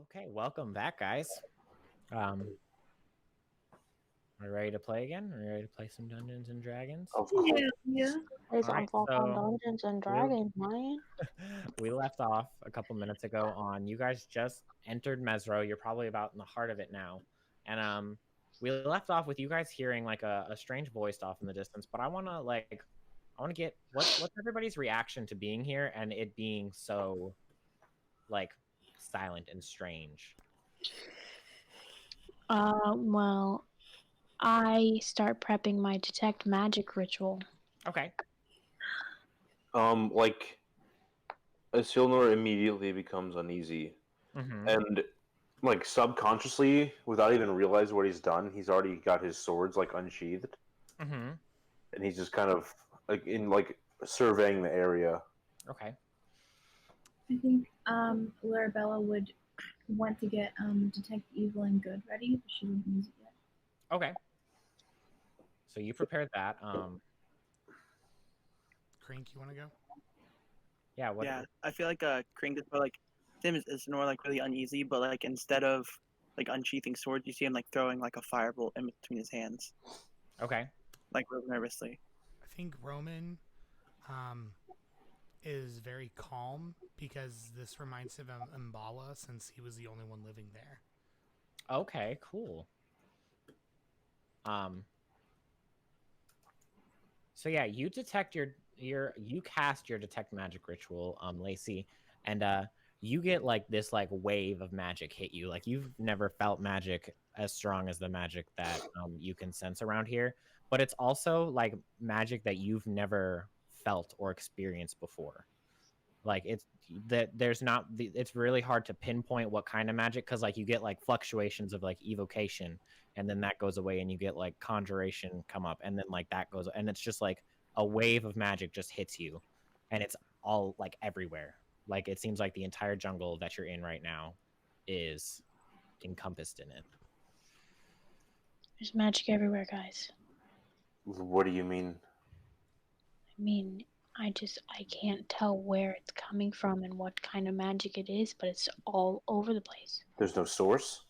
Okay, welcome back, guys. Are we ready to play again? Are we ready to play some Dungeons and Dragons? Of course. Yeah. There's All right, on so Dungeons and Dragons, man. we left off a couple minutes ago on you guys just entered Mezro. You're probably about in the heart of it now, and we left off with you guys hearing like a strange voice off in the distance. But I want to get what's everybody's reaction to being here and it being so like silent and strange. Well, I start prepping my detect magic ritual. Okay. Like, Silnor immediately becomes uneasy. Mm-hmm. And, like, subconsciously, without even realizing what he's done, he's already got his swords, like, unsheathed. Mm-hmm. And he's just kind of, like, surveying the area. Okay. I think Larabella would want to get Detect Evil and Good ready, but she wouldn't use it yet. Okay. So you prepared that. Crink, you want to go? Yeah. What? Yeah, I feel like Krink is more like Tim is more like really uneasy, but like instead of like unsheathing swords, you see him like throwing like a firebolt in between his hands, Okay. like real nervously. I think Roman is very calm because this reminds him of Mbala since he was the only one living there. Okay. Cool. So yeah, you detect you cast your detect magic ritual, Lacey, and you get like this like wave of magic hit you. Like you've never felt magic as strong as the magic that you can sense around here. But it's also like magic that you've never felt or experienced before. Like it's really hard to pinpoint what kind of magic because like you get like fluctuations of like evocation and then that goes away and you get like conjuration come up and then like that goes and it's just like a wave of magic just hits you and it's all like everywhere. Like it seems like the entire jungle that you're in right now is encompassed in it. There's magic everywhere, guys. What do you mean? I mean, I can't tell where it's coming from and what kind of magic it is, but it's all over the place. There's no source?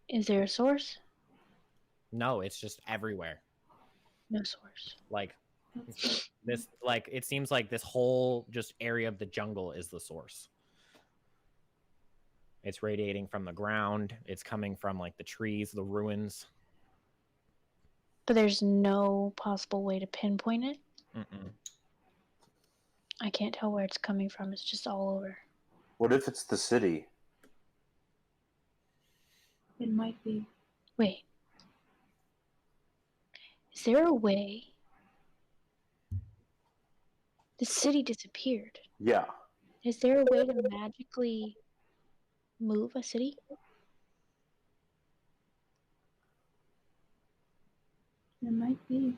Is there a source? No, it's just everywhere. No source. Like this, like it seems like this whole just area of the jungle is the source. It's radiating from the ground. It's coming from like the trees, the ruins. But there's no possible way to pinpoint it? Mm-mm. I can't tell where it's coming from. It's just all over. What if it's the city? It might be. Wait. Is there a way? The city disappeared. Yeah. Is there a way to magically move a city? It might be.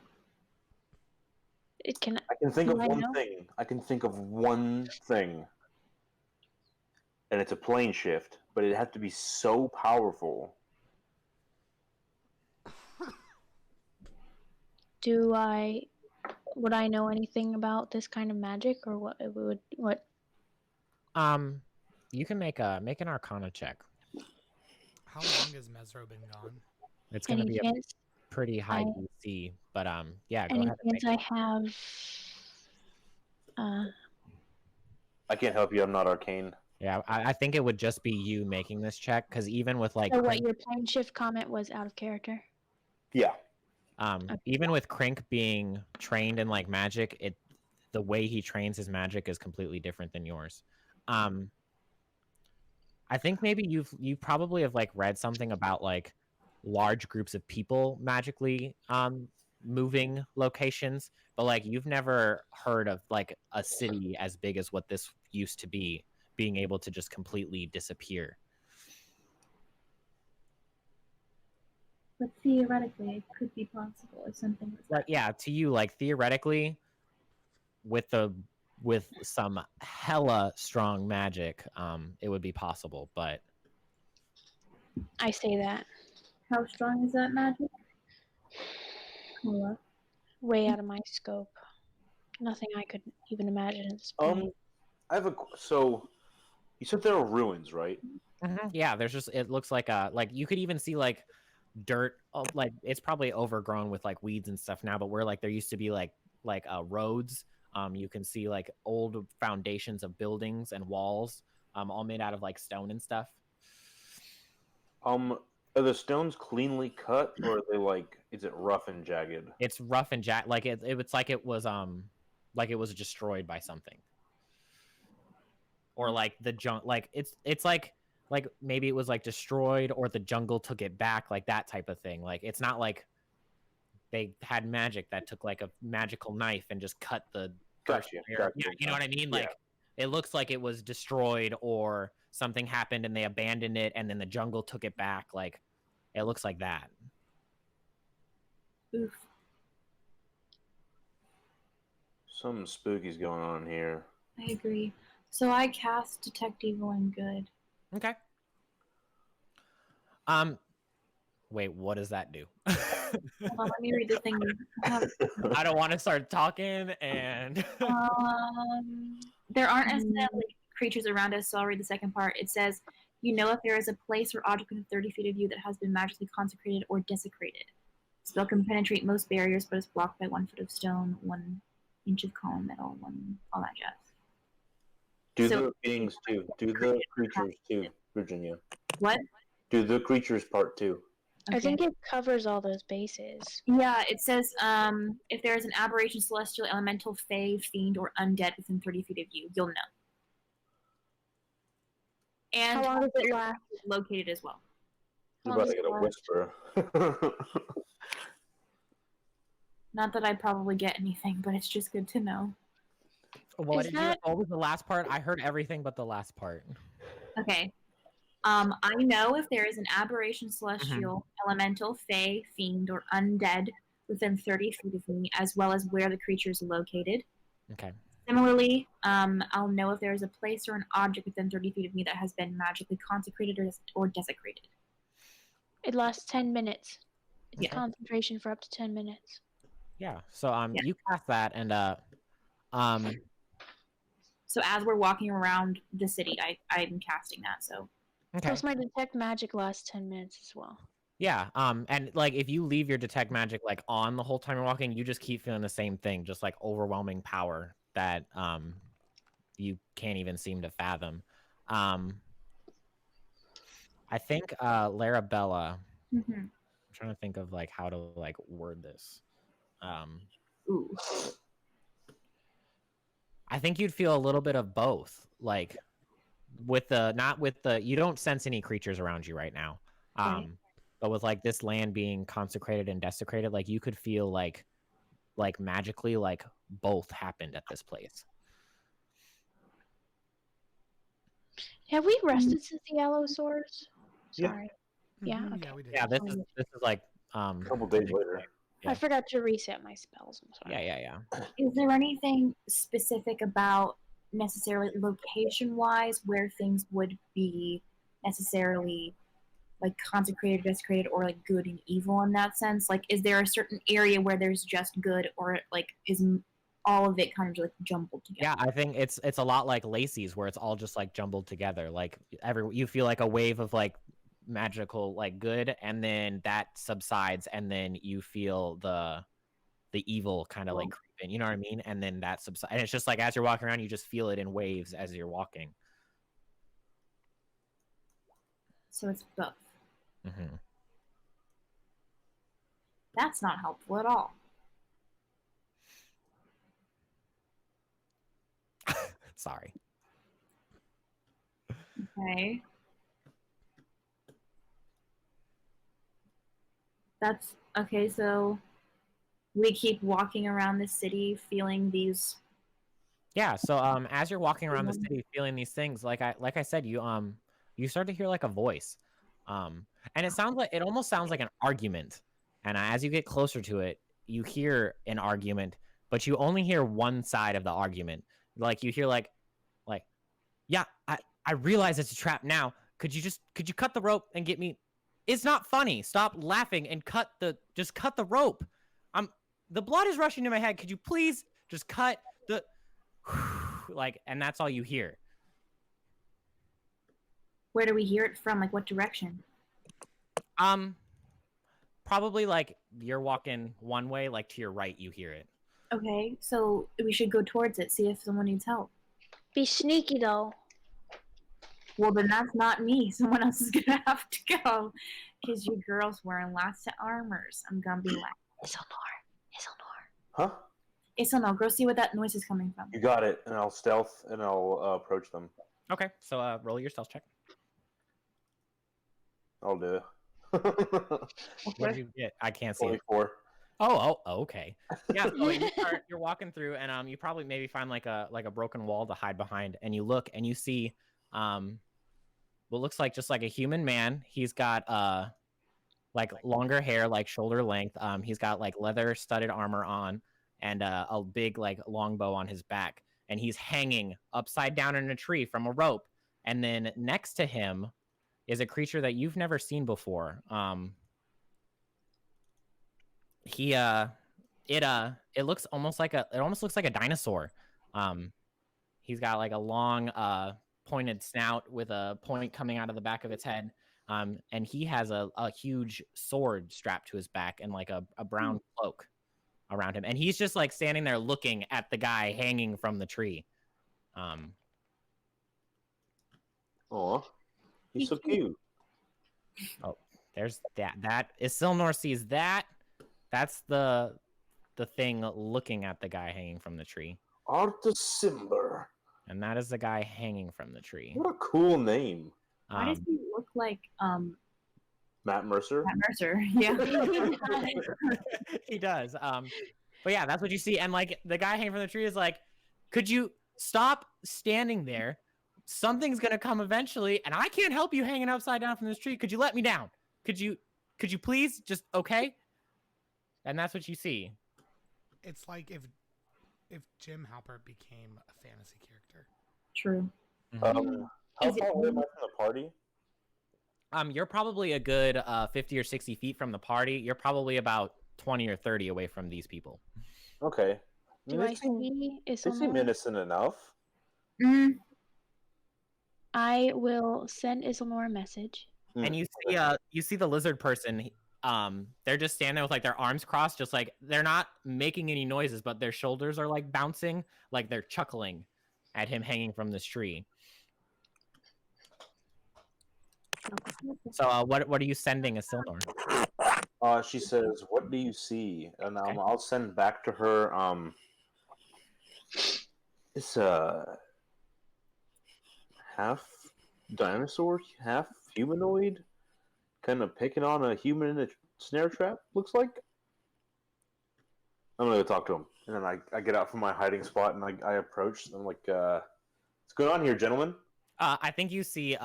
It can. I can think of Do I one know? thing. I can think of one thing. And it's a plane shift, but it'd have to be so powerful. Would I know anything about this kind of magic or what it would what You can make an Arcana check. How long has Mezro been gone? It's going to any be chance a pretty high DC, but yeah, go any ahead. chance I have I can't help you, I'm not arcane. Yeah, I think it would just be you making this check because even with like so what your plane shift comment was out of character? Yeah. Even with Krink being trained in like magic, the way he trains his magic is completely different than yours. I think maybe you probably have like read something about like large groups of people magically moving locations, but like you've never heard of like a city as big as what this used to be being able to just completely disappear. But theoretically, it could be possible if something was. Like, yeah, to you, like theoretically, with some hella strong magic, it would be possible. But I say that. How strong is that magic? Hello? Way out of my scope. Nothing I could even imagine at this point. I have so You said there are ruins, right? Yeah, there's just it looks like you could even see like dirt, like it's probably overgrown with like weeds and stuff now, but where like there used to be like roads, you can see like old foundations of buildings and walls, all made out of like stone and stuff. Are the stones cleanly cut, or are they like? Is it rough and jagged? It's rough and like it's like it was destroyed by something, or like the junk, like it's like maybe it was like destroyed or the jungle took it back, like that type of thing. Like it's not like they had magic that took like a magical knife and just cut the Gotcha. Yeah, you know what I mean? Like it looks like it was destroyed or something happened and they abandoned it and then the jungle took it back. Like it looks like that. Oof. Something spooky's going on here. I agree. So I cast Detect Evil and Good. Okay. Wait, what does that do? Hold on, let me read the thing. I don't want to start talking and there aren't necessarily creatures around us, so I'll read the second part. It says, you know if there is a place or object within 30 feet of you that has been magically consecrated or desecrated. The spell can penetrate most barriers, but is blocked by 1 foot of stone, 1 inch of column metal, all that jazz. Do the beings too. Do the creatures too, Virginia. What? Do the creatures part too. Okay. I think it covers all those bases. Yeah, it says if there is an aberration, celestial, elemental, fey, fiend, or undead within 30 feet of you, you'll know. And how long does it last? Located as well. You're about to get a whisper. Not that I'd probably get anything, but it's just good to know. what was the last part? I heard everything but the last part. Okay. I know if there is an aberration, celestial, elemental, fey, fiend, or undead within 30 feet of me, as well as where the creature is located. Okay. Similarly, I'll know if there is a place or an object within 30 feet of me that has been magically consecrated or desecrated. It lasts 10 minutes. It's Okay. concentration for up to 10 minutes. Yeah. So you cast that and So as we're walking around the city, I'm casting that. So okay. Plus my detect magic lasts 10 minutes as well. Yeah. And like if you leave your detect magic like on the whole time you're walking, you just keep feeling the same thing, just like overwhelming power that you can't even seem to fathom. I think Larabella. I'm trying to think of like how to like word this. ooh. I think you'd feel a little bit of both, like not with the you don't sense any creatures around you right now, but with like this land being consecrated and desecrated, like you could feel like magically like both happened at this place. Have we rested since the Allosaurs? Yeah. Sorry. Yeah, okay. Yeah, we did. Yeah, this is like A couple days later. Yeah. I forgot to reset my spells. I'm sorry. Yeah. Is there anything specific about necessarily location-wise where things would be necessarily like consecrated, desecrated, or like good and evil in that sense? Like, is there a certain area where there's just good, or like is all of it kind of like jumbled together? Yeah, I think it's a lot like Lacey's, where it's all just like jumbled together. Like you feel like a wave of like magical like good, and then that subsides, and then you feel the evil kind of like creep in, you know what I mean? And then that subsides, and it's just like as you're walking around, you just feel it in waves as you're walking. So it's both. Mm-hmm. That's not helpful at all. Sorry. Okay. That's okay. So we keep walking around the city feeling these. Yeah, so as you're walking around the city feeling these things, like I said, you start to hear like a voice. And it almost sounds like an argument. And as you get closer to it, you hear an argument, but you only hear one side of the argument. Like you hear like yeah, I realize it's a trap now. Could you cut the rope and get me? It's not funny. Stop laughing and just cut the rope. The blood is rushing to my head. Could you please just cut the like, and that's all you hear. Where do we hear it from? Like, what direction? Probably like you're walking one way, like to your right, you hear it. Okay, so we should go towards it, see if someone needs help. Be sneaky though. Well, then that's not me. Someone else is gonna have to go. Because you girls wearing lots of armors. I'm gonna be like, Isilnor. Huh? Isilnor, go see where that noise is coming from. You got it. And I'll stealth and I'll approach them. Okay, so roll your stealth check. I'll do it. What did you get? I can't see it. 24. Oh, okay. Yeah, so you're walking through, and you probably maybe find like a broken wall to hide behind, and you look and you see what looks like just like a human man. He's got like longer hair, like shoulder length. He's got like leather studded armor on, and a big like long bow on his back, and he's hanging upside down in a tree from a rope. And then next to him is a creature that you've never seen before. It looks almost like a dinosaur. He's got like a long pointed snout with a point coming out of the back of its head. And he has a huge sword strapped to his back and like a brown cloak around him. And he's just like standing there looking at the guy hanging from the tree. Aw. He's so cute. Oh, there's that Isilnor sees that. That's the thing looking at the guy hanging from the tree. Artisimber. And that is the guy hanging from the tree. What a cool name. Why does he look like Matt Mercer? Matt Mercer? Yeah. He does. But yeah, that's what you see. And like the guy hanging from the tree is like, could you stop standing there? Something's gonna come eventually, and I can't help you hanging upside down from this tree. Could you let me down? Could you please just okay? And that's what you see. It's like if Jim Halpert became a fantasy character. True. How far away am I from the party? You're probably a good 50 or 60 feet from the party. You're probably about 20 or 30 away from these people. Okay. Do I see They seem Isilnor? innocent enough. Mm. I will send Isilnor a message. And you see the lizard person. They're just standing there with like their arms crossed, just like they're not making any noises, but their shoulders are like bouncing, like they're chuckling at him hanging from this tree. So what are you sending Isilnor? She says, "What do you see?" And I'll send back to her. It's half dinosaur, half humanoid, kind of picking on a human in a snare trap. Looks like. I'm gonna go talk to him, and then I get out from my hiding spot and I approach. And I'm like, "What's going on here, gentlemen?" I think you see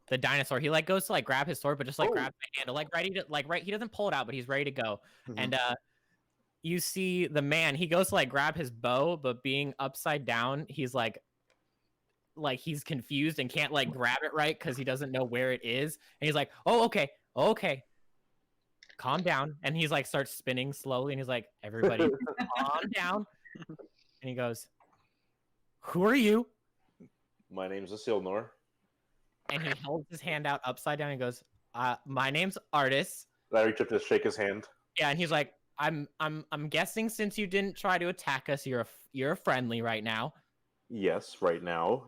the dinosaur. He like goes to like grab his sword, but just like grabs the handle, like ready to he doesn't pull it out, but he's ready to go. Mhm. And you see the man. He goes to like grab his bow, but being upside down, he's like he's confused and can't like grab it right because he doesn't know where it is. And he's like, "Oh, okay, calm down." And he's like starts spinning slowly, and he's like, "Everybody, calm down." And he goes, "Who are you?" My name's Isilnor. And he holds his hand out upside down and goes, "My name's Artis." I reach up to shake his hand. Yeah, and he's like, I'm guessing since you didn't try to attack us, you're friendly right now." Yes, right now.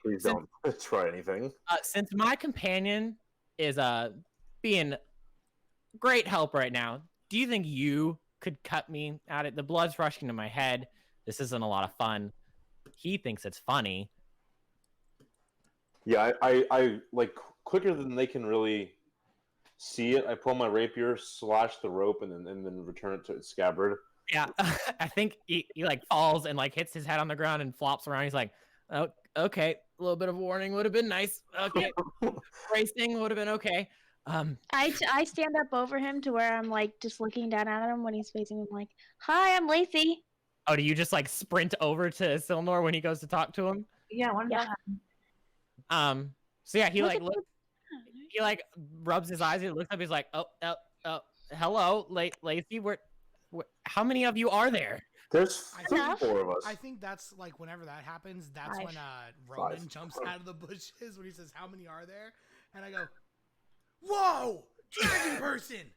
Please don't try anything. Since my companion is being great help right now, do you think you could cut me at it? The blood's rushing to my head. This isn't a lot of fun. He thinks it's funny. Yeah, I like quicker than they can really see it. I pull my rapier, slash the rope, and then return it to its scabbard. Yeah, I think he like falls and like hits his head on the ground and flops around. He's like, "Oh, okay, a little bit of warning would have been nice. Okay, racing would have been okay." I stand up over him to where I'm like just looking down at him when he's facing him, like, "Hi, I'm Lacey." Oh, do you just like sprint over to Isilnor when he goes to talk to him? Yeah, when Yeah. that happened. So yeah, he like looks, he like rubs his eyes. He looks up. He's like, "Oh, hello, Lacey. Where, how many of you are there?" There's Enough. 4 of us. I think that's like whenever that happens, that's 5. when Roman jumps out of the bushes when he says, "How many are there?" And I go, "Whoa, dragon person!"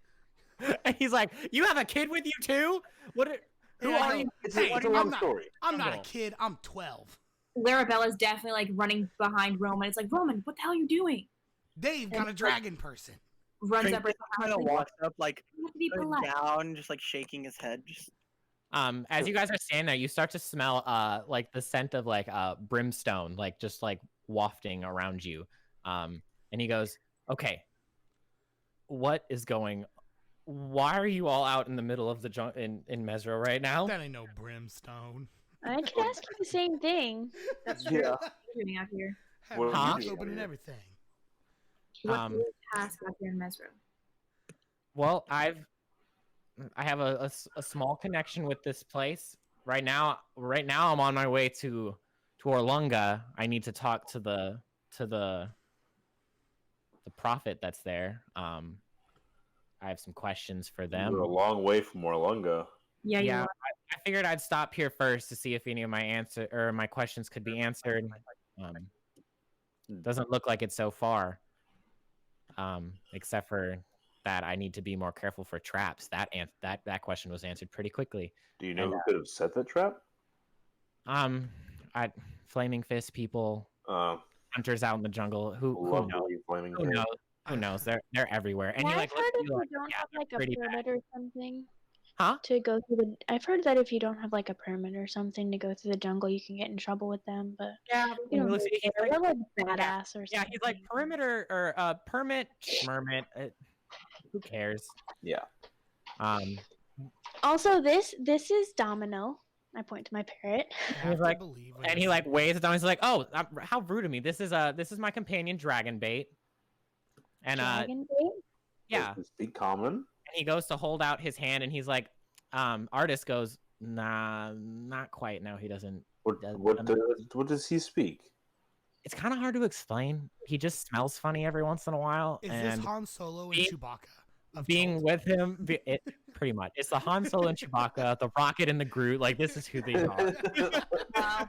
And he's like, "You have a kid with you too? Who And I are go, you? It's "Hey, a long I'm not, story. I'm not a Jungle. kid. I'm 12." Larabella's definitely like running behind Roman. It's like, Roman, what the hell are you doing? They've got a dragon person. Runs up right Kind of behind him. walks up, like You have to be going polite. down, just like shaking his head. Just As you guys are standing there, you start to smell like the scent of like brimstone, like just like wafting around you. And he goes, "Okay, what is going? Why are you all out in the middle of the in Mezro right now?" That ain't no brimstone. I could ask you the same thing. That's true. Yeah. What are you doing out here? Have What are doors you open doing and here? everything. What's Um, your task out here in Mezro? Well, I have a small connection with this place right now. Right now, I'm on my way to Orlunga. I need to talk to the prophet that's there. I have some questions for them. We're a long way from Orlunga. Yeah, you Yeah, are. I figured I'd stop here first to see if any of my questions could be answered. Doesn't look like it so far. Except for that, I need to be more careful for traps. That question was answered pretty quickly. Do you know And, who could have set that trap? I flaming fist people, hunters out in the jungle. Who knows? Lovely flaming Who fist. knows? Who knows? They're everywhere. And Well, you I've like heard look at if you you like, don't yeah, have they're like a pretty bad. permit or something Huh? to go through the. I've heard that if you don't have like a permit or something to go through the jungle, you can get in trouble with them. But Yeah, you don't looks- really he's care. like- They're like badass or something. yeah, he's like perimeter or permit schmermit. Who cares? Yeah. Also, this is Domino. I point to my parrot. I have to like- believe when And you he say- like waves it down. He's like, "Oh, how rude of me! This is my companion Dragon Bait." And Dragon bait. yeah, Does he speak common? and he goes to hold out his hand, and he's like, Artist goes, "Nah, not quite." No, he doesn't. What does he speak? It's kind of hard to explain. He just smells funny every once in a while, Is and this Han Solo and being- Chewbacca? Of being Chult? with him, pretty much, it's the Han Solo and Chewbacca, the Rocket and the Groot. Like this is who they are. Wow.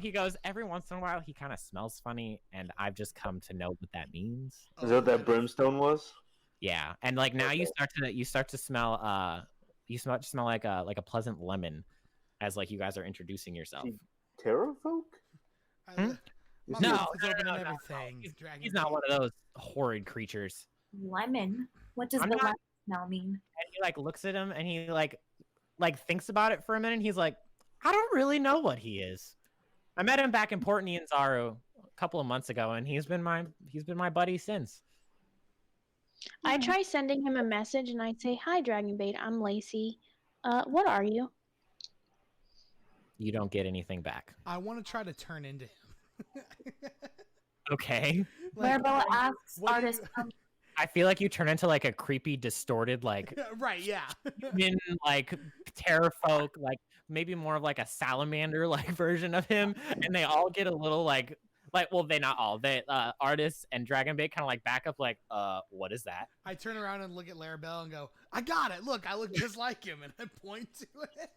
He goes every once in a while. He kind of smells funny, and I've just come to know what that means. Is that what that brimstone was? Yeah, and like now Okay. you start to smell smell like a pleasant lemon, as like you guys are introducing yourself. He- Terra folk? My No, mouth no, is open no, and no, everything. He's, Dragon he's not bait. one of those horrid creatures. Lemon. What does I'm the not- lemon smell mean? And he like looks at him and he like thinks about it for a minute. And he's like, I don't really know what he is. I met him back in Port Nianzaru a couple of months ago, and he's been my buddy since. I try sending him a message and I say, "Hi, Dragon Bait. I'm Lacey. What are you?" You don't get anything back. I want to try to turn into him. Okay. Like, Marabella asks what do you- artist, I feel like you turn into like a creepy, distorted, like right, yeah. human, like terror folk, like maybe more of like a salamander like version of him, and they all get a little like well, they not all, they artists and Dragon Bait kind of like back up like what is that? I turn around and look at Larabelle and go, I got it. Look, I look just like him. And I point to him.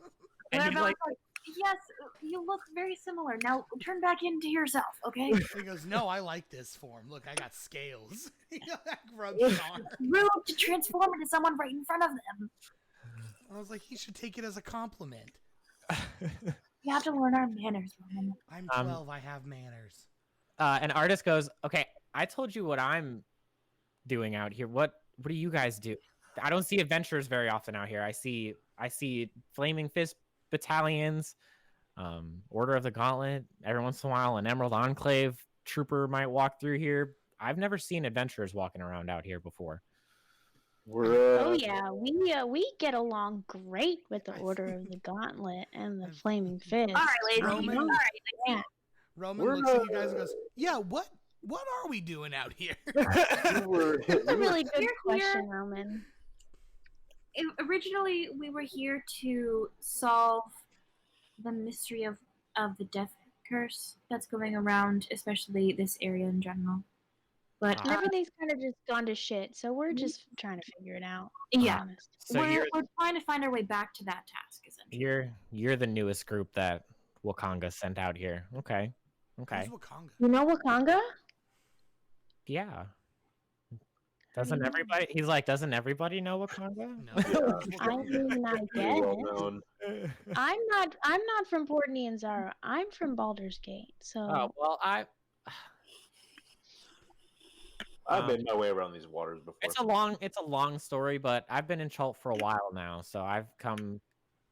And he's Larabella's like, like, yes, you look very similar. Now turn back into yourself, okay? He goes, no, I like this form. Look, I got scales. He rubs his arm. Rude to transform into someone right in front of them. I was like, he should take it as a compliment. You have to learn our manners, Roman. I'm Um, 12. I have manners. an artist goes, okay, I told you what I'm doing out here. What do you guys do? I don't see adventurers very often out here. I see Flaming Fist battalions, Order of the Gauntlet. Every once in a while, an Emerald Enclave trooper might walk through here. I've never seen adventurers walking around out here before. We're Oh yeah, we get along great with the Order of the Gauntlet and the Flaming Fist. All right, ladies. Roman- All right. Yeah. Roman we're, looks at you guys and goes, yeah, what are we doing out here? That's a really good You're question, here. Roman. Originally, we were here to solve the mystery of the death curse that's going around, especially this area in general. But And everything's kind of just gone to shit, so we're just trying to figure it out. To be yeah, honest. So we're trying to find our way back to that task, essentially. you're the newest group that Wakanga sent out here. Okay. Who's Wakanga? You know Wakanga? Yeah. Doesn't everybody? He's like, doesn't everybody know Wakanga? No. Yeah. Who's I Wakanga? mean, I Pretty guess. well known. I'm not from Portney and Zara. I'm from Baldur's Gate. So Oh well, I've made my way around these waters before. it's a long story, but I've been in Chult for a while now, so I've come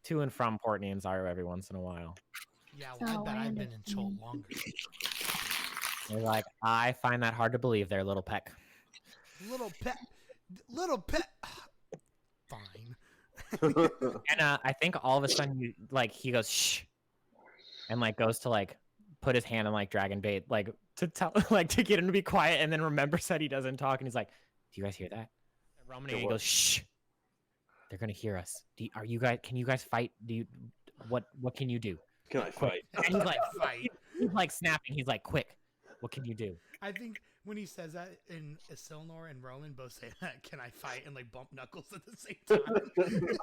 to and from Portney and Zaro every once in a while. Yeah, well, Oh, I bet I I've been in Chult understand. longer. They're like, I find that hard to believe. There, little peck. Little pet. Fine. And I think all of a sudden, he goes shh, and like goes to like put his hand on like Dragon Bait, like to tell like to get him to be quiet, and then remembers that he doesn't talk, and he's like, "Do you guys hear that?" And Roman he goes shh. They're gonna hear us. Are you guys? Can you guys fight? What can you do? Can I fight? And he's like, Fight. he's like snapping. He's like, quick. What can you do? I think when he says that in Isilnor and Roman both say that, can I fight and like bump knuckles at the same time?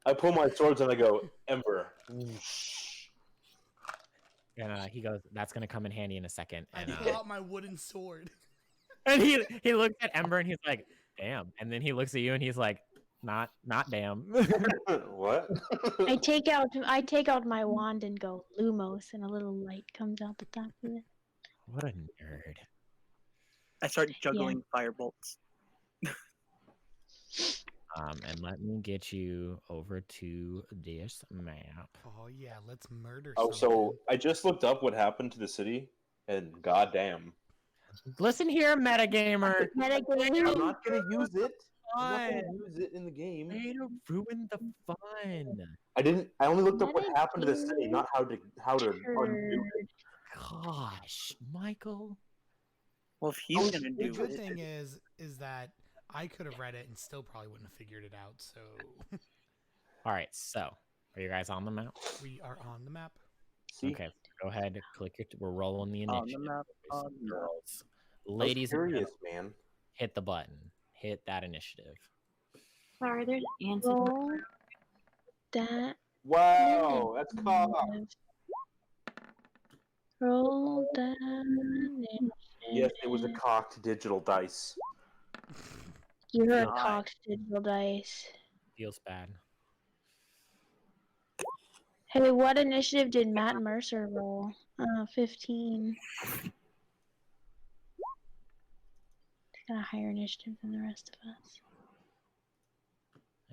I pull my swords and I go, Ember. And he goes, that's gonna come in handy in a second. I And pull out my wooden sword. and he looks at Ember and he's like, damn. And then he looks at you and he's like, not damn. What? I take out my wand and go Lumos, and a little light comes out the top of it. What a nerd. I start juggling firebolts. And let me get you over to this map. Oh yeah, let's murder. Oh, so someone. I just looked up what happened to the city, and goddamn. Listen here, metagamer. I'm Metagame. not gonna use it. I'm not Fun. gonna use it in the game. Way to ruin the fun. I only looked up what happened to the city, not how to undo it. Gosh, Michael. Well, if he's gonna The do good it, thing is that I could have read it and still probably wouldn't have figured it out. So All right, so are you guys on the map? we are on the map. See? Okay, go ahead, click your. We're rolling the On the initiative. map, boys on and the map. girls, I was ladies and curious, gentlemen, man. hit the button. Hit that initiative. Sorry, there's ants. Roll that. Wow, that's cock. initiative. Roll that. initiative. Yes, it was a cocked digital dice. You're a God. cocked digital dice. Feels bad. Hey, what initiative did Matt Mercer roll? 15. He's got a higher initiative than the rest of us.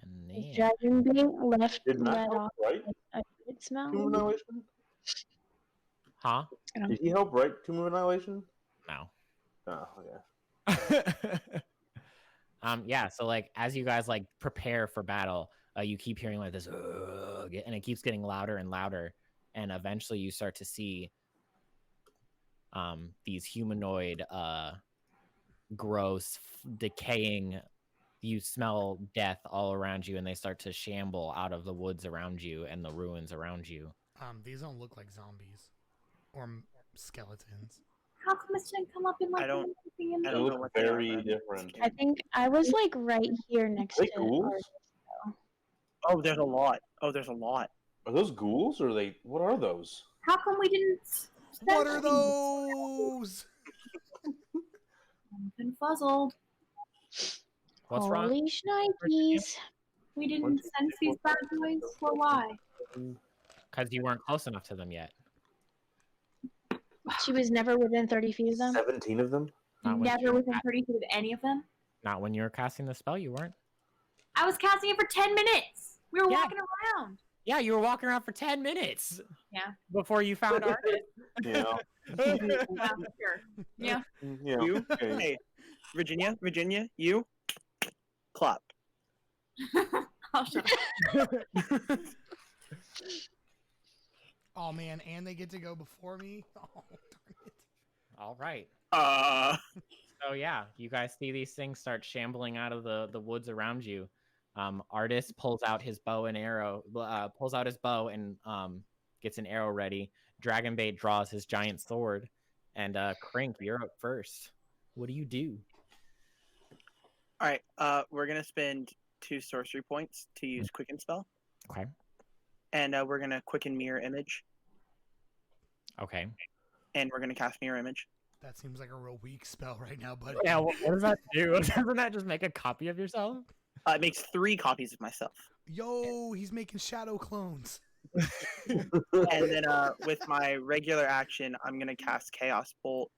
And Is then, Dragon Beat left Did not let help, off right? a good smell? Tomb Annihilation? huh? Did he help write Tomb Annihilation? No. Oh, okay. Yeah, so like as you guys like prepare for battle, you keep hearing like this and it keeps getting louder and louder, and eventually you start to see these humanoid gross decaying, you smell death all around you, and they start to shamble out of the woods around you and the ruins around you. These don't look like zombies or skeletons. How come this didn't come up in like I don't- anything in I They don't know look what they are, very man. different. I think I was like right here next Are to they ghouls? Artis. Oh, there's a lot. Oh, there's a lot. Are those ghouls or are they? What are those? How come we didn't? What are those? I'm confuzzled. What's wrong? Holy shnikes. We didn't sense these bad boys. Or why? Because you weren't close enough to them yet. She was never within 30 feet of them. 17 of them? Not when, Never within 30 feet of any of them. not when you were casting the spell, you weren't. I was casting it for 10 minutes. We were Yeah. walking around. Yeah, you were walking around for 10 minutes. Yeah. Before you found Artis. Yeah. Yeah, sure. Yeah. Yeah. You? okay. Hey, Virginia, you? Clap. Oh, shut up. Oh man, and they get to go before me. Oh, darn it. All right. Uh, So yeah, you guys see these things start shambling out of the woods around you. Artis pulls out his bow and arrow, pulls out his bow and gets an arrow ready. Dragonbait draws his giant sword, and Crink, you're up first. What do you do? All right. We're gonna spend 2 sorcery points to use Quicken Spell, Okay. and we're gonna Quicken Mirror Image, Okay. and we're gonna cast Mirror Image. That seems like a real weak spell right now, buddy. Yeah. What does that do? Doesn't that just make a copy of yourself? It makes 3 copies of myself, Yo, he's making shadow clones. and then with my regular action, I'm gonna cast Chaos Bolt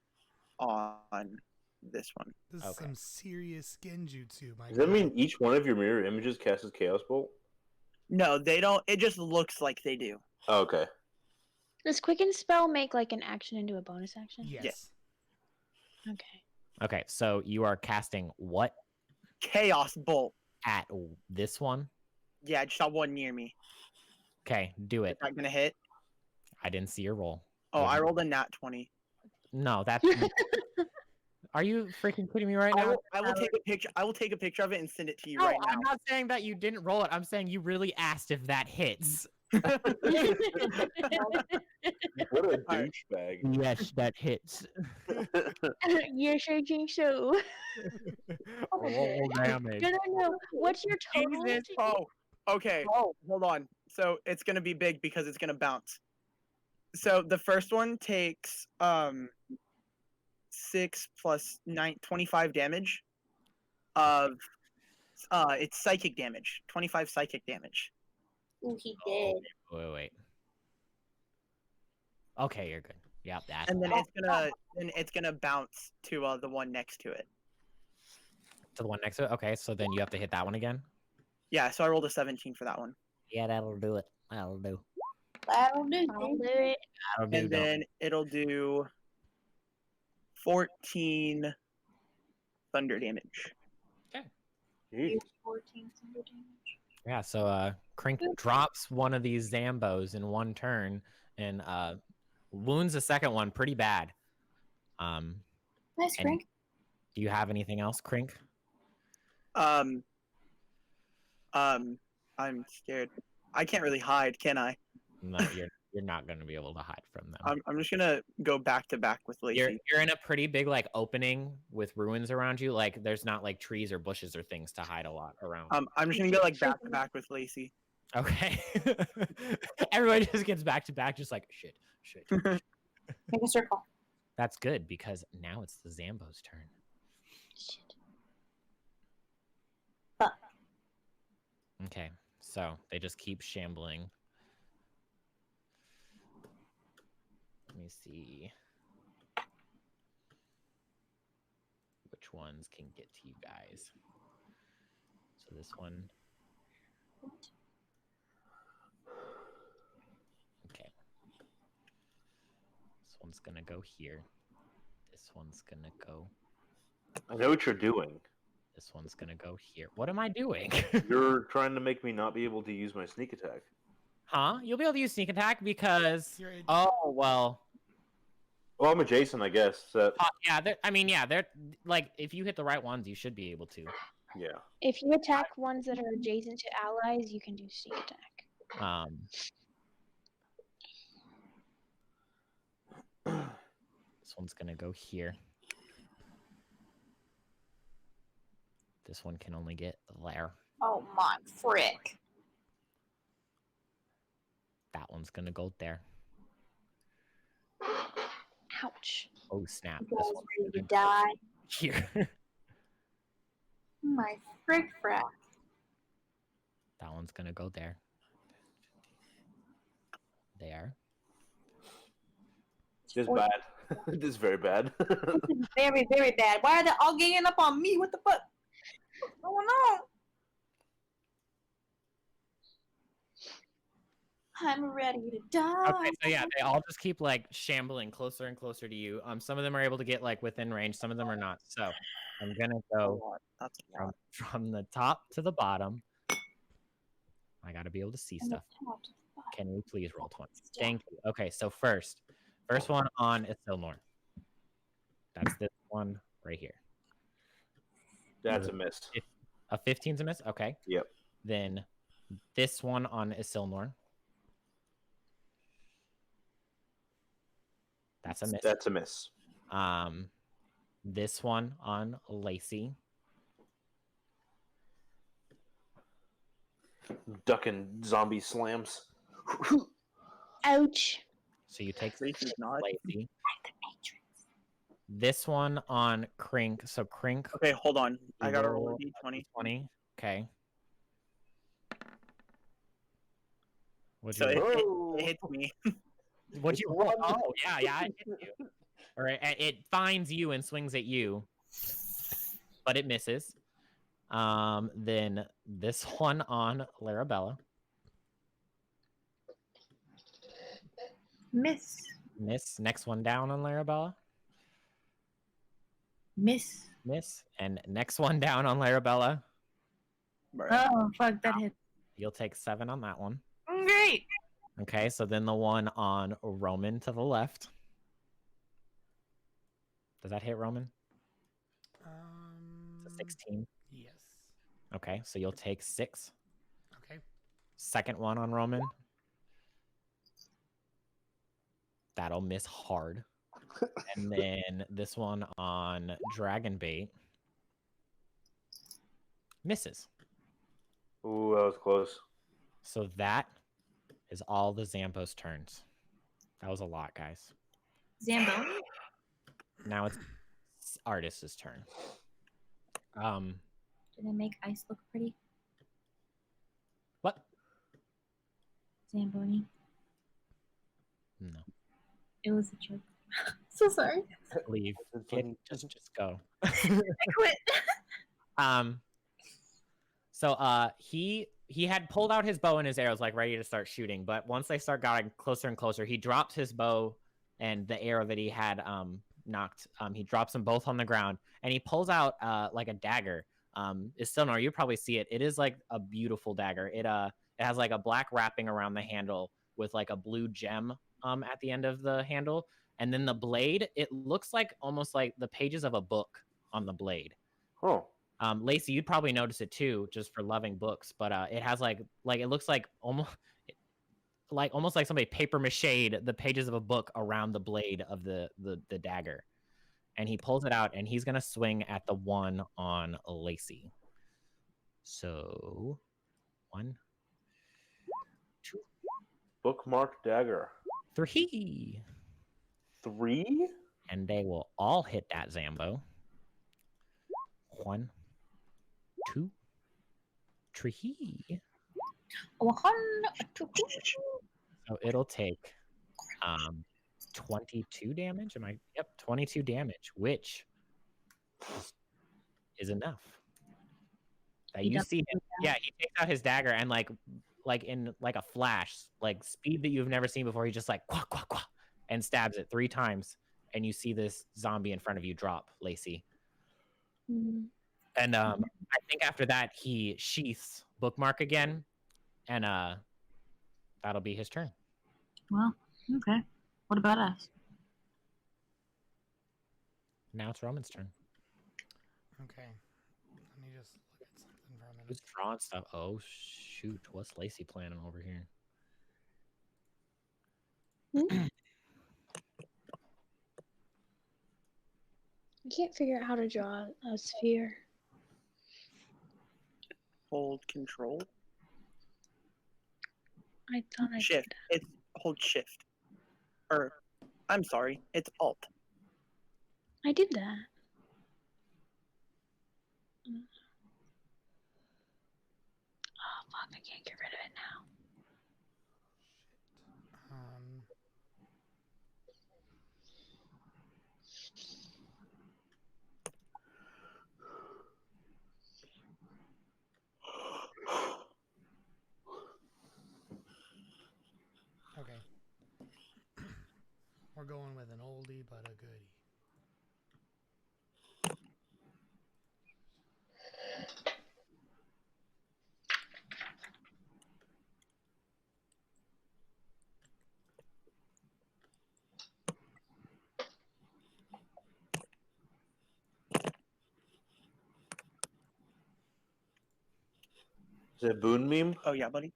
on this one. This is Okay. some serious skinjutsu, my Does that guy. mean each one of your mirror images casts Chaos Bolt? No, they don't. It just looks like they do. Oh, okay. Does Quicken Spell make like an action into a bonus action? Yes. Okay. Okay. So you are casting what Chaos Bolt. at this one? Yeah, I just saw one near me. Okay. Do it. Is that gonna hit? I didn't see your roll. Oh, Yeah. I rolled a nat 20. No, that's. Are you freaking kidding me right now? I will take a picture. I will take a picture of it and send it to you No, right now. I'm not saying that you didn't roll it. I'm saying you really asked if that hits. What a Alright. douchebag. Yes, that hits. Yes, I think so. Roll damage. No. What's your total? Jesus. Oh, okay. Oh, hold on. So it's gonna be big because it's gonna bounce. So the first one takes 6 plus 9, 25 damage. Of it's psychic damage. 25 psychic damage. Ooh, he did. Wait. Okay, you're good. Yep, that's And then it's gonna bounce to the one next to it. to the one next to it. Okay, so then you have to hit that one again. Yeah, so I rolled a 17 for that one. Yeah, that'll do it. That'll do. That'll do. I'll do it. That'll do. And then it'll do 14 thunder damage. Jeez. 14 thunder damage. Yeah, so Crink drops one of these Zambos in one turn and wounds the second one pretty bad. Nice, And- Frank. Do you have anything else, Crink? I'm scared. I can't really hide, can I? No, you're not going to be able to hide from them. I'm just gonna go back to back with Lacey. You're in a pretty big like opening with ruins around you. Like there's not like trees or bushes or things to hide a lot around. I'm just gonna go like back to back with Lacey. Okay. Everybody just gets back to back, just like shit. Make a circle. That's good because now it's the Zambo's turn. Shit. Fuck. Okay, so they just keep shambling. Let me see which ones can get to you guys. So this one. Okay. This one's gonna go here. This one's gonna go. I know what you're doing. This one's gonna go here. What am I doing? You're trying to make me not be able to use my sneak attack. Huh? You'll be able to use sneak attack because. You're a- Oh well. Well, I'm adjacent, I guess. So, Yeah. They're like if you hit the right ones, you should be able to. yeah. If you attack ones that are adjacent to allies, you can do sneak attack. This one's gonna go here. This one can only get there. Oh my frick. That one's gonna go there. Ouch. Oh snap! You This guys one's ready to gonna die? go here. My frick frack. That one's gonna go there. There. This is bad. This is very bad. This is very, very bad. Why are they all ganging up on me? What the fuck? What's going on? I'm ready to die. Okay, so yeah, they all just keep like shambling closer and closer to you. Some of them are able to get like within range, some of them are not. So I'm gonna go That's a lot. from the top to the bottom. I gotta be able to see And the stuff. top to the bottom. Can we please roll 20? Thank you. Okay, so first one on Isilnor. That's this one right here. That's a miss. A 15's a miss? Okay. Yep. Then this one on Isilnor. That's a miss. That's a miss. This one on Lacey. Ducking zombie slams. Ouch. So you take Lacey's 6, not. Lacey. This one on Crink. So Crink. Okay, hold on. I gotta roll roll a d20. 20. Okay. What'd So you roll? it hits me. What'd you roll? Oh, yeah, it hits you. All right, it finds you and swings at you, but it misses. Then this one on Larabella. Miss. Miss. Next one down on Larabella. Miss. Miss. And next one down on Larabella. Bruh. Oh, fuck, that hit. You'll take 7 on that one. Great. Okay, so then the one on Roman to the left. Does that hit Roman? It's a 16. Yes. Okay, so you'll take 6. Okay. Second one on Roman. That'll miss hard. And then this one on Dragon Bait misses. Ooh, that was close. So that is all the Zambo's turns. That was a lot, guys. Zamboni? Now it's Artist's turn. Did I make ice look pretty? What? Zamboni. No. It was a joke. So sorry. Leave. Kid, just go. I quit. So he had pulled out his bow and his arrows, like ready to start shooting, but once they start getting closer and closer, he drops his bow and the arrow that he had knocked. He drops them both on the ground, and he pulls out like a dagger. It's still no, you probably see it. It is like a beautiful dagger. It has like a black wrapping around the handle with like a blue gem at the end of the handle, and then the blade, it looks like almost like the pages of a book on the blade. Oh. Lacey, you'd probably notice it too, just for loving books. But it has like it looks like almost like somebody paper machéd the pages of a book around the blade of the dagger. And he pulls it out, and he's gonna swing at the one on Lacey. So 1, 2, Bookmark dagger. 3. 3? And they will all hit that Zambo. 1, 2, 3. So it'll take 22 damage. Yep, 22 damage, which is enough. That you see him. Yeah, he takes out his dagger and like in like a flash, like speed that you've never seen before. He just like quack, quack, quack, and stabs it 3 times, and you see this zombie in front of you drop, Lacey. And I think after that he sheaths Bookmark again, and that'll be his turn. Well, okay. What about us? Now it's Roman's turn. Okay. Let me just look at something for a minute. Who's drawing stuff? Oh shoot, what's Lacey planning over here? I can't figure out how to draw a sphere. Hold control. I thought I Shift. did It's hold shift. Or, I'm sorry, it's alt. that. I did that. Oh fuck! I can't get rid of it now. Okay. We're going with an oldie but a goodie. Is it Boone meme? Oh yeah, buddy.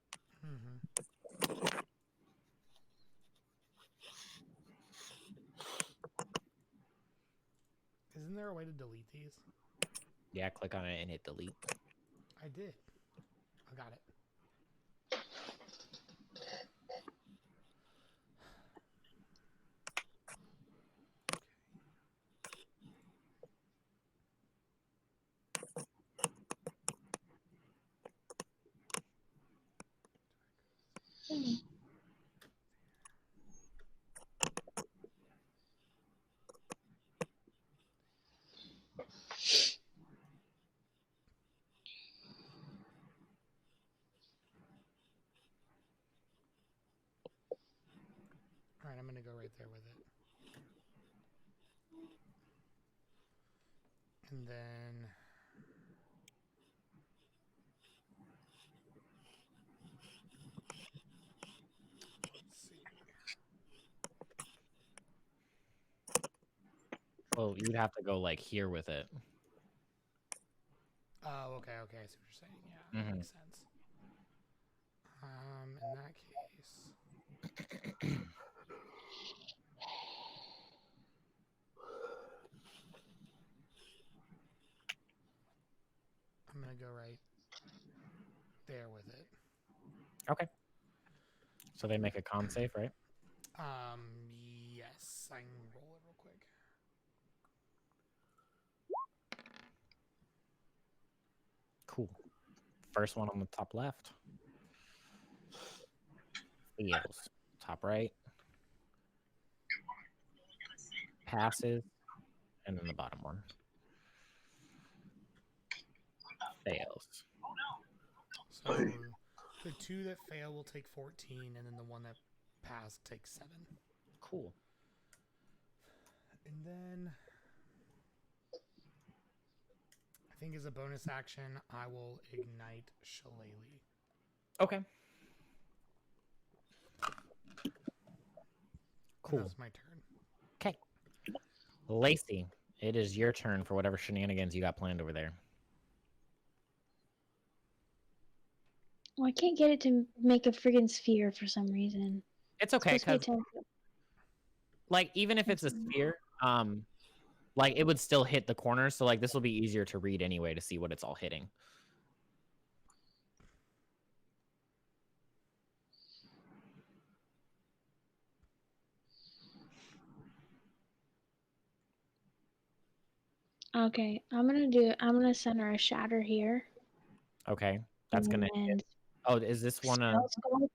Isn't there a way to delete these? Yeah, click on it and hit delete. I did. I got it. All right, I'm gonna go right there with it. And then let's see. Well, you'd have to go like here with it. Oh, okay, I see what you're saying. Yeah, that makes sense. In that case, I'm gonna go right there with it. Okay. So they make a con save, right? Yes, I can roll it real quick. Cool. First one on the top left. Fails. Top right. Passes. And then the bottom one. Fails. So the two that fail will take 14, and then the one that passed takes 7. Cool. And then I think as a bonus action, I will ignite Shillelagh. Okay. Cool. That's my turn. Okay. Lacey, it is your turn for whatever shenanigans you got planned over there. Well, I can't get it to make a friggin' sphere for some reason. It's okay, It's supposed because to be like even if it's a sphere, like it would still hit the corners, so like this will be easier to read anyway to see what it's all hitting. Okay, I'm gonna center a shatter here. Okay. That's and gonna then hit. Oh, is this one a spell sculpt.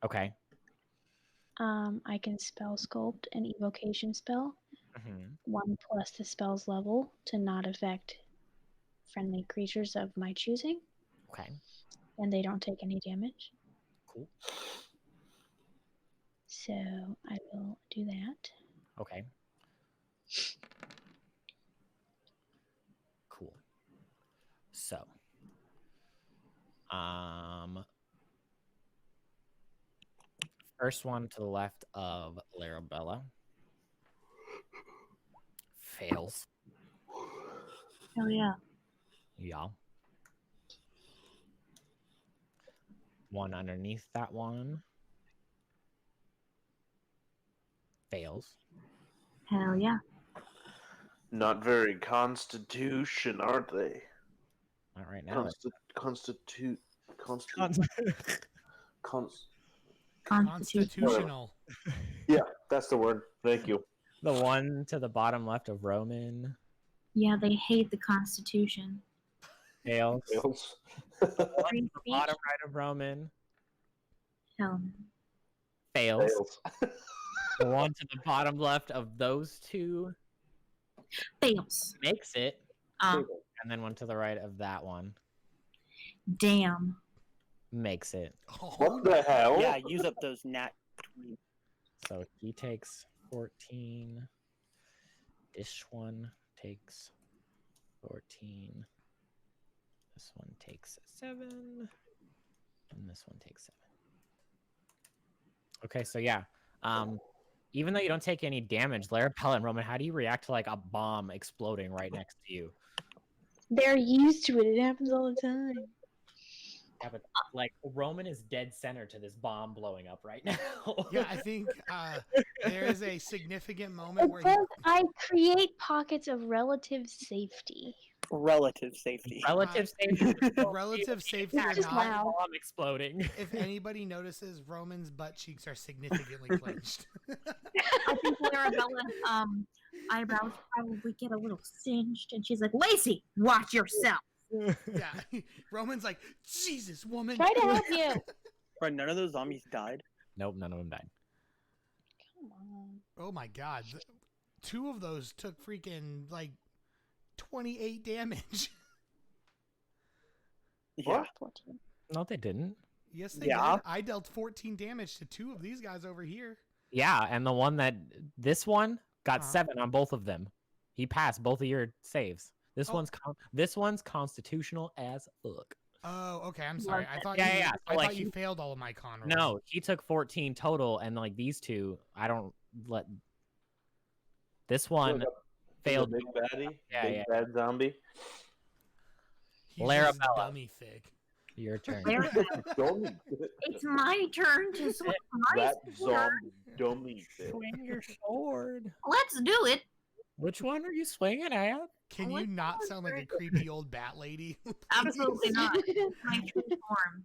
okay. I can spell sculpt an evocation spell. Mm-hmm. 1 plus the spell's level to not affect friendly creatures of my choosing. Okay. And they don't take any damage. Cool. So I will do that. Okay. Cool. So, first one to the left of Larabella fails. Hell yeah. Yeah. One underneath that one fails. Hell yeah. Not very constitution, aren't they? Not right now. Constitutional. Yeah, that's the word. Thank you. The one to the bottom left of Roman Yeah, they hate the Constitution. fails. Fails. The one to the bottom right of Roman Hell no. fails. Fails. The one to the bottom left of those two Fails. makes it. And then one to the right of that one Damn. makes it. What the hell? Yeah, use up those nat 20. So he takes 14. This one takes 14. This one takes 7. And this one takes 7. Okay, so yeah. Even though you don't take any damage, Larabella and Roman, how do you react to like a bomb exploding right next to you? They're used to it. It happens all the time. Yeah, but like Roman is dead center to this bomb blowing up right now. Yeah, I think there is a significant It moment where says I create pockets of relative safety. Relative safety. Relative safety. relative safety or Just not, wow. Bomb exploding. if anybody notices, Roman's butt cheeks are significantly clenched. I think Arabella's eyebrows probably get a little singed, and she's like, "Lacey, watch yourself." Yeah, Roman's like, Jesus, woman. Try to help you. Bro, none of those zombies died. Nope, none of them died. Come on. Oh my god. 2 of those took freaking like 28 damage. Yeah. 14. No, they didn't. Yes, they Yeah. did. I dealt 14 damage to 2 of these guys over here. Yeah, and the one that this one got Uh-huh. 7 on both of them. He passed both of your saves. This Oh. one's constitutional as fuck. Oh, okay. I'm sorry. I thought Yeah, you, yeah, so, I like, thought you he- failed all of my con rolls. No, he took 14 total, and like these 2, I don't let. This one failed. Big baddie, Yeah, big yeah. bad zombie. He's Larabella. just dummy thick. Your turn. Dummy. It's my turn to swing my That sword. zombie dummy thing. Swing your sword. Let's do it. Which one are you swinging at? Can Oh, you it's not so sound like a great. creepy old bat lady? Absolutely not. My true form.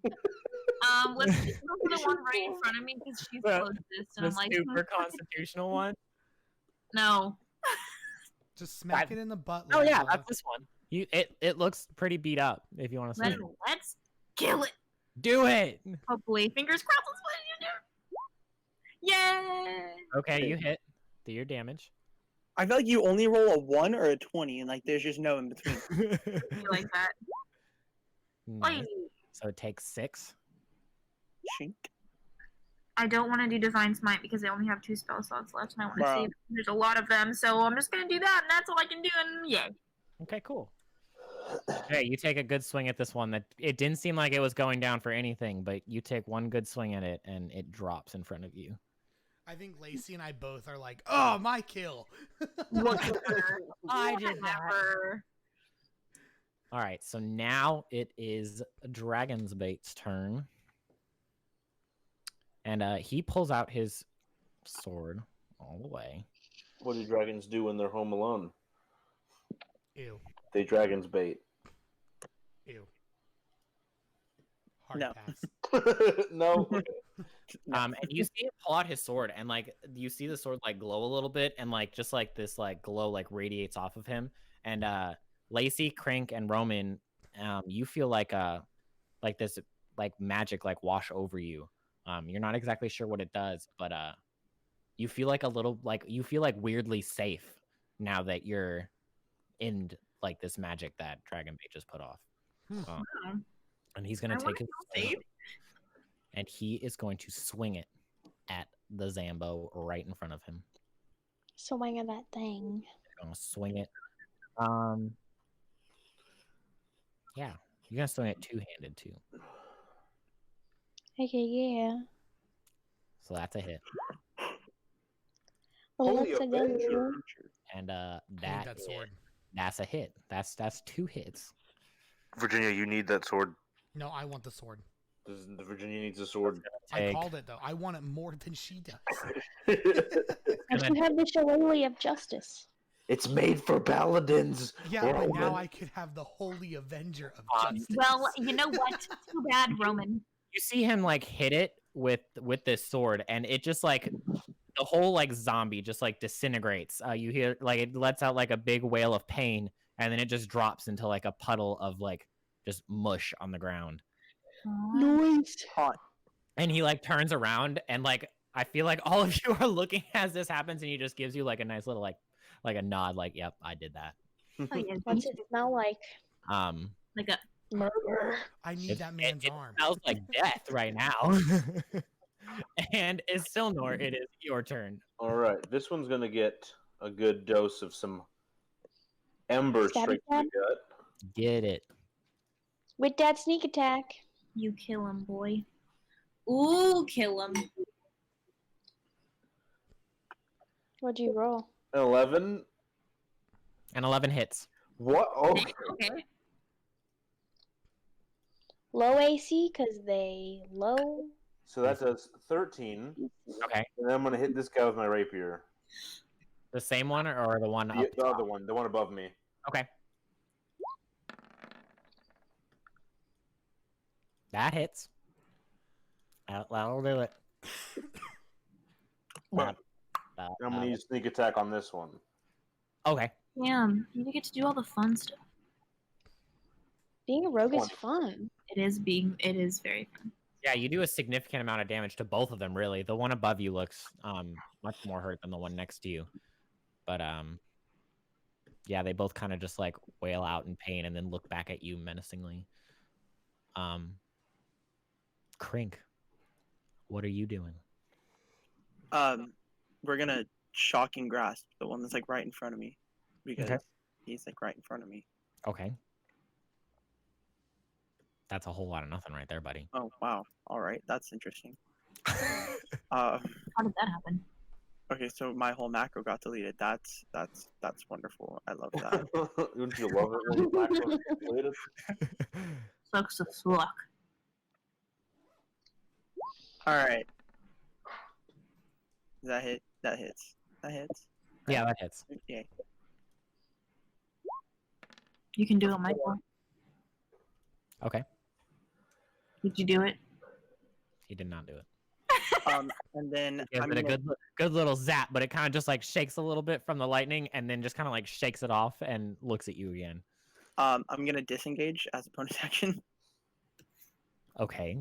Let's just go for the one right in front of me because she's The- closest, and The I'm like, super constitutional one? no. Just smack it in the butt. Oh yeah, Larabella. that's this one. It looks pretty beat up. If you want to Let's, swing, let's kill it. do it. Hopefully, fingers crossed. That's what you do. Yay! Okay, you hit. Do your damage. I feel like you only roll a 1 or a 20, and like there's just no in between. You like that? Nice. Oy. So it takes 6. Shink. I don't want to do Divine Smite because I only have 2 spell slots left, and I want to Wow. save. There's a lot of them, so I'm just gonna do that, and that's all I can do. And yay! Okay, cool. Okay, you take a good swing at this one. That it didn't seem like it was going down for anything, but you take one good swing at it, and it drops in front of you. I think Lacey and I both are like, oh, my kill. Whatever. I did that. Whatever. All right, so now it is Dragon's Bait's turn. And he pulls out his sword all the way. What do dragons do when they're home alone? Ew. They dragon's bait. Ew. Hard No. pass. No. And you see him pull out his sword, and like you see the sword like glow a little bit, and like just like this like glow like radiates off of him. And Lacey, Crank, and Roman, you feel like this like magic like wash over you. You're not exactly sure what it does, but you feel like a little like you feel like weirdly safe now that you're in like this magic that Dragon Bait just put off. And he's gonna I take his wanna feel sword, and he is going to swing it at the Zambo right in front of him. Swing at that thing. Gonna swing it. Yeah, you're gonna swing it two-handed too. Okay, yeah. So that's a hit. Well, Holy that's a Avenger. go. And I need that sword. that's a hit. That's 2 hits. Virginia, you need that sword. No, I want the sword. The Virginia needs a sword. I Take- called it, though. I want it more than she does. I should have the shillelagh of justice. It's made for paladins. Yeah, but now Roman. I could have the Holy Avenger of Um, Justice. Well, you know what? Too bad, Roman. You see him like hit it with this sword, and it just like the whole like zombie just like disintegrates. You hear like it lets out like a big wail of pain, and then it just drops into like a puddle of like just mush on the ground. Noise. Hot. And he like turns around, and like I feel like all of you are looking as this happens, and he just gives you like a nice little like a nod, like, "Yep, I did that." Oh, yeah, What's it smell like? like a Murder. I need that man's it arm. smells like death right now. And it's still Nor. It is your turn. All right, this one's gonna get a good dose of some ember Stabby straight to stab? the gut. Get it. With that sneak attack. you kill him, boy. Ooh, kill him. What'd you roll? 11. And 11 hits. What? Okay. Okay. Low AC because they low. So that does 13. Okay. And then I'm gonna hit this guy with my rapier. The same one or the one up The top? other one, the one above me. Okay. That hits. That'll do it. But I'm gonna use sneak attack on this one. Okay. Damn, you get to do all the fun stuff. Being a rogue is 20. fun. It is very fun. Yeah, you do a significant amount of damage to both of them, really. The one above you looks much more hurt than the one next to you. But yeah, they both kind of just like wail out in pain and then look back at you menacingly. Crink, what are you doing? We're gonna shocking grasp the one that's like right in front of me, because Okay. he's like right in front of me. Okay. That's a whole lot of nothing right there, buddy. Oh wow! All right, that's interesting. How did that happen? Okay, so my whole macro got deleted. That's wonderful. I love that. Wouldn't you love it when you macros get deleted? Sucks to suck. All right. Does that hit? That hits. That hits. Yeah, that hits. Okay. You can do it, Michael. Okay. Did you do it? He did not do it. And then Gives I'm it a gonna, good little zap, but it kind of just like shakes a little bit from the lightning and then just kind of like shakes it off and looks at you again. I'm gonna disengage as a bonus action. Okay.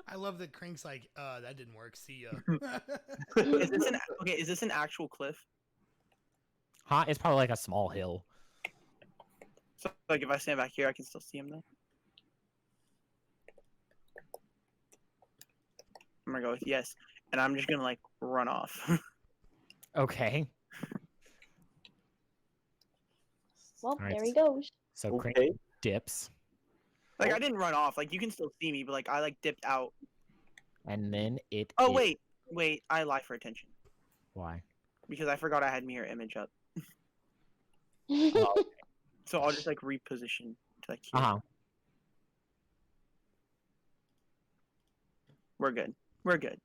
I love that Crink's like, that didn't work. See ya. Is this an actual cliff? Huh? It's probably like a small hill. So like if I stand back here, I can still see him though. I'm gonna go with yes, and I'm just gonna like run off. Okay. Well, Alright. there he goes. So Okay. Crink dips, Like I didn't run off. Like you can still see me, but like I like dipped out. and then it. Oh is- wait, I lie for attention Why? because I forgot I had mirror image up. Oh, So I'll just like reposition to like here. uh-huh. We're good. We're good.